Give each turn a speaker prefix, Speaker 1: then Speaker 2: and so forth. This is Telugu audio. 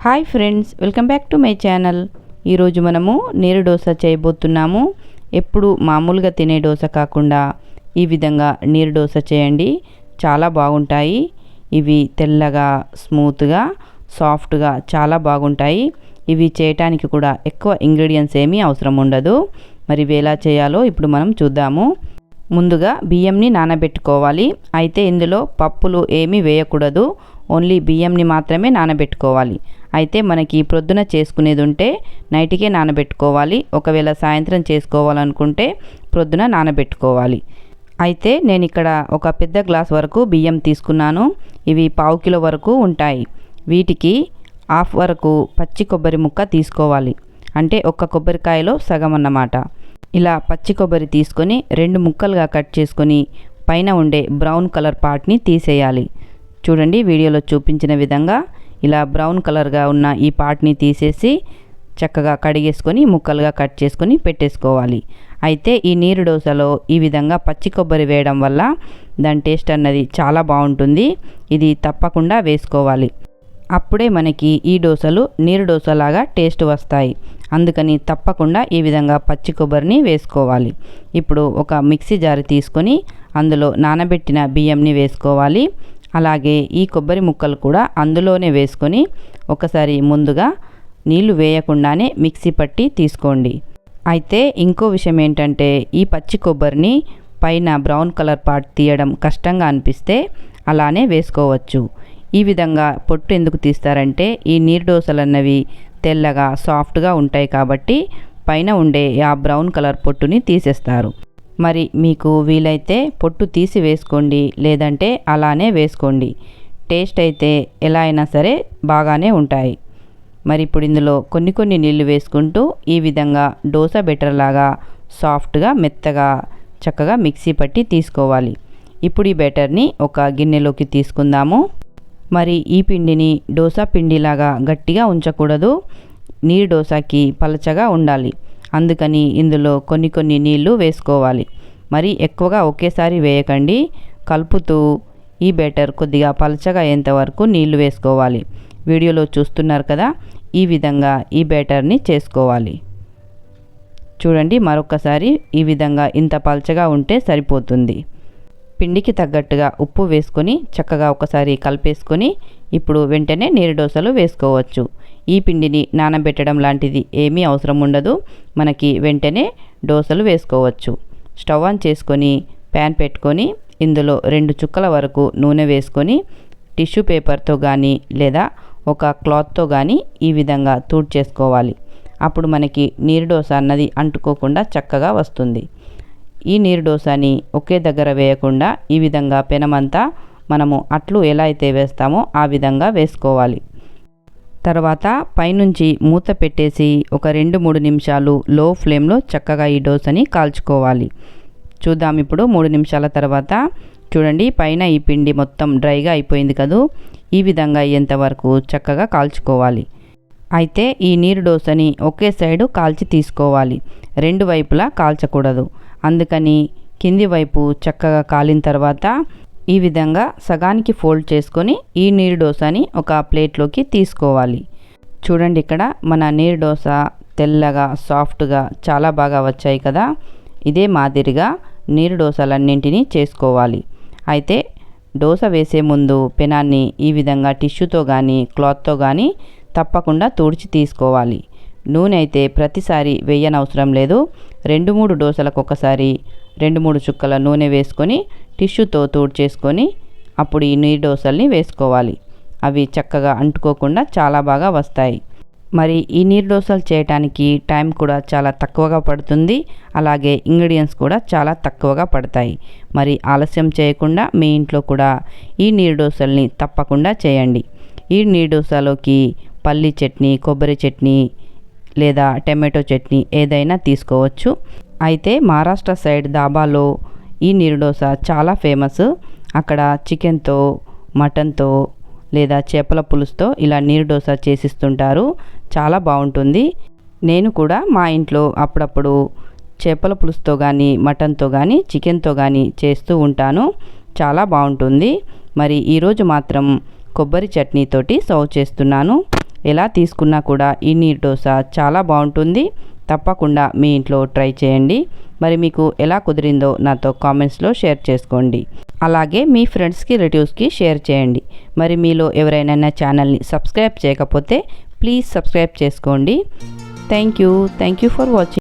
Speaker 1: Hi friends, welcome back to my channel. ఈరోజు మనము నీరు దోశ చేయబోతున్నాము. ఎప్పుడు మామూలుగా తినే దోశ కాకుండా ఈ విధంగా నీరు దోశ చేయండి, చాలా బాగుంటాయి. ఇవి తెల్లగా, స్మూత్గా, సాఫ్ట్గా చాలా బాగుంటాయి. ఇవి చేయటానికి కూడా ఎక్కువ ఇంగ్రీడియంట్స్ ఏమీ అవసరం ఉండదు. మరి ఇవి ఎలా చేయాలో ఇప్పుడు మనం చూద్దాము. ముందుగా బియ్యంని నానబెట్టుకోవాలి. అయితే ఇందులో పప్పులు ఏమీ వేయకూడదు, ఓన్లీ బియ్యంని మాత్రమే నానబెట్టుకోవాలి. అయితే మనకి ప్రొద్దున చేసుకునేది ఉంటే నైట్కే నానబెట్టుకోవాలి. ఒకవేళ సాయంత్రం చేసుకోవాలనుకుంటే ప్రొద్దున నానబెట్టుకోవాలి. అయితే నేను ఇక్కడ ఒక పెద్ద గ్లాస్ వరకు బియ్యం తీసుకున్నాను. ఇవి 1/2 కిలో వరకు ఉంటాయి. వీటికి హాఫ్ వరకు పచ్చి కొబ్బరి ముక్క తీసుకోవాలి. అంటే ఒక్క కొబ్బరికాయలో సగం అన్నమాట. ఇలా పచ్చి కొబ్బరి తీసుకొని 2 ముక్కలుగా కట్ చేసుకొని పైన ఉండే బ్రౌన్ కలర్ పార్ట్ని తీసేయాలి. చూడండి, వీడియోలో చూపించిన విధంగా ఇలా బ్రౌన్ కలర్గా ఉన్న ఈ పార్ట్ని తీసేసి చక్కగా కడిగేసుకొని ముక్కలుగా కట్ చేసుకొని పెట్టేసుకోవాలి. అయితే ఈ నీరు దోశలో ఈ విధంగా పచ్చి కొబ్బరి వేయడం వల్ల దాని టేస్ట్ అన్నది చాలా బాగుంటుంది. ఇది తప్పకుండా వేసుకోవాలి. అప్పుడే మనకి ఈ దోశలు నీరు దోశలాగా టేస్ట్ వస్తాయి. అందుకని తప్పకుండా ఈ విధంగా పచ్చి కొబ్బరిని వేసుకోవాలి. ఇప్పుడు ఒక మిక్సీ జార్ తీసుకొని అందులో నానబెట్టిన బియ్యంని వేసుకోవాలి. అలాగే ఈ కొబ్బరి ముక్కలు కూడా అందులోనే వేసుకొని ఒకసారి ముందుగా నీళ్లు వేయకుండానే మిక్సీ పట్టి తీసుకోండి. అయితే ఇంకో విషయం ఏంటంటే, ఈ పచ్చి కొబ్బరిని పైన బ్రౌన్ కలర్ పార్ట్ తీయడం కష్టంగా అనిపిస్తే అలానే వేసుకోవచ్చు. ఈ విధంగా పొట్టు ఎందుకు తీస్తారంటే, ఈ నీరు దోశలు అన్నవి తెల్లగా సాఫ్ట్గా ఉంటాయి కాబట్టి పైన ఉండే ఆ బ్రౌన్ కలర్ పొట్టుని తీసేస్తారు. మరి మీకు వీలైతే పొట్టు తీసి వేసుకోండి, లేదంటే అలానే వేసుకోండి. టేస్ట్ అయితే ఎలా అయినా సరే బాగానే ఉంటాయి. మరి ఇప్పుడు ఇందులో కొన్ని నీళ్లు వేసుకుంటూ ఈ విధంగా దోశ బెటర్ లాగా సాఫ్ట్గా మెత్తగా చక్కగా మిక్సీ పట్టి తీసుకోవాలి. ఇప్పుడు ఈ బెటర్ని ఒక గిన్నెలోకి తీసుకుందాము. మరి ఈ పిండిని దోశ పిండిలాగా గట్టిగా ఉంచకూడదు, నీరు దోశకి పలచగా ఉండాలి. అందుకని ఇందులో కొన్ని నీళ్లు వేసుకోవాలి. మరి ఎక్కువగా ఒకేసారి వేయకండి. కలుపుతూ ఈ బ్యాటర్ కొద్దిగా పలచగా అయ్యేంత వరకు నీళ్లు వేసుకోవాలి. వీడియోలో చూస్తున్నారు కదా, ఈ విధంగా ఈ బ్యాటర్ని చేసుకోవాలి. చూడండి, మరొకసారి ఈ విధంగా ఇంత పలచగా ఉంటే సరిపోతుంది. పిండికి తగ్గట్టుగా ఉప్పు వేసుకొని చక్కగా ఒకసారి కలిపేసుకొని ఇప్పుడు వెంటనే నీరు దోశలు వేసుకోవచ్చు. ఈ పిండిని నానబెట్టడం లాంటిది ఏమీ అవసరం ఉండదు. మనకి వెంటనే దోశలు వేసుకోవచ్చు. స్టవ్ ఆన్ చేసుకొని ప్యాన్ పెట్టుకొని ఇందులో 2 చుక్కల వరకు నూనె వేసుకొని టిష్యూ పేపర్తో కానీ లేదా ఒక క్లాత్తో కానీ ఈ విధంగా తూడ్చేసుకోవాలి. అప్పుడు మనకి నీరు దోశ అన్నది అంటుకోకుండా చక్కగా వస్తుంది. ఈ నీరు దోశని ఒకే దగ్గర వేయకుండా ఈ విధంగా పెనమంతా మనము అట్లు ఎలా అయితే వేస్తామో ఆ విధంగా వేసుకోవాలి. తర్వాత పైనుంచి మూత పెట్టేసి ఒక 2-3 నిమిషాలు లో ఫ్లేమ్లో చక్కగా ఈ దోశని కాల్చుకోవాలి. చూద్దాం ఇప్పుడు 3 నిమిషాల తర్వాత. చూడండి, పైన ఈ పిండి మొత్తం డ్రైగా అయిపోయింది కదూ. ఈ విధంగా అయ్యేంత వరకు చక్కగా కాల్చుకోవాలి. అయితే ఈ నీరు దోశని ఒకే సైడు కాల్చి తీసుకోవాలి, 2 వైపులా కాల్చకూడదు. అందుకని కింది వైపు చక్కగా కాలిన తర్వాత ఈ విధంగా సగానికి ఫోల్డ్ చేసుకొని ఈ నీరు దోశని ఒక ప్లేట్లోకి తీసుకోవాలి. చూడండి, ఇక్కడ మన నీరు దోశ తెల్లగా సాఫ్ట్గా చాలా బాగా వచ్చాయి కదా. ఇదే మాదిరిగా నీరు దోశలన్నింటినీ చేసుకోవాలి. అయితే దోశ వేసే ముందు పెనాన్ని ఈ విధంగా టిష్యూతో కానీ క్లాత్తో కానీ తప్పకుండా తుడిచి తీసుకోవాలి. నూనె అయితే ప్రతిసారి వేయనవసరం లేదు. 2-3 దోశలకు ఒకసారి 2-3 చుక్కల నూనె వేసుకొని టిష్యూతో తుడిచేసుకొని అప్పుడు ఈ నీరు దోశల్ని వేసుకోవాలి. అవి చక్కగా అంటుకోకుండా చాలా బాగా వస్తాయి. మరి ఈ నీరు దోశలు చేయడానికి టైం కూడా చాలా తక్కువగా పడుతుంది. అలాగే ఇంగ్రీడియంట్స్ కూడా చాలా తక్కువగా పడతాయి. మరి ఆలస్యం చేయకుండా మీ ఇంట్లో కూడా ఈ నీరు దోశల్ని తప్పకుండా చేయండి. ఈ నీరు దోశలోకి పల్లి చట్నీ, కొబ్బరి చట్నీ లేదా టమాటో చట్నీ ఏదైనా తీసుకోవచ్చు. అయితే మహారాష్ట్ర సైడ్ దాబాలో ఈ నీరు దోశ చాలా ఫేమస్. అక్కడ చికెన్తో, మటన్తో లేదా చేపల పులుసుతో ఇలా నీరు దోశ చేసిస్తుంటారు. చాలా బాగుంటుంది. నేను కూడా మా ఇంట్లో అప్పుడప్పుడు చేపల పులుసుతో కానీ మటన్తో కానీ చికెన్తో కానీ చేస్తూ ఉంటాను. చాలా బాగుంటుంది. మరి ఈరోజు మాత్రం కొబ్బరి చట్నీతోటి సర్వ్ చేస్తున్నాను. ఎలా తీసుకున్నా కూడా ఈ నీరు దోశ చాలా బాగుంటుంది. తప్పకుండా మీ ఇంట్లో ట్రై చేయండి. మరి మీకు ఎలా కుదిరిందో నాతో కామెంట్స్లో షేర్ చేసుకోండి. అలాగే మీ ఫ్రెండ్స్కి రిలేటివ్స్కి షేర్ చేయండి. మరి మీలో ఎవరైనా నా ఛానల్ని సబ్స్క్రైబ్ చేయకపోతే ప్లీజ్ సబ్స్క్రైబ్ చేసుకోండి. Thank you for watching.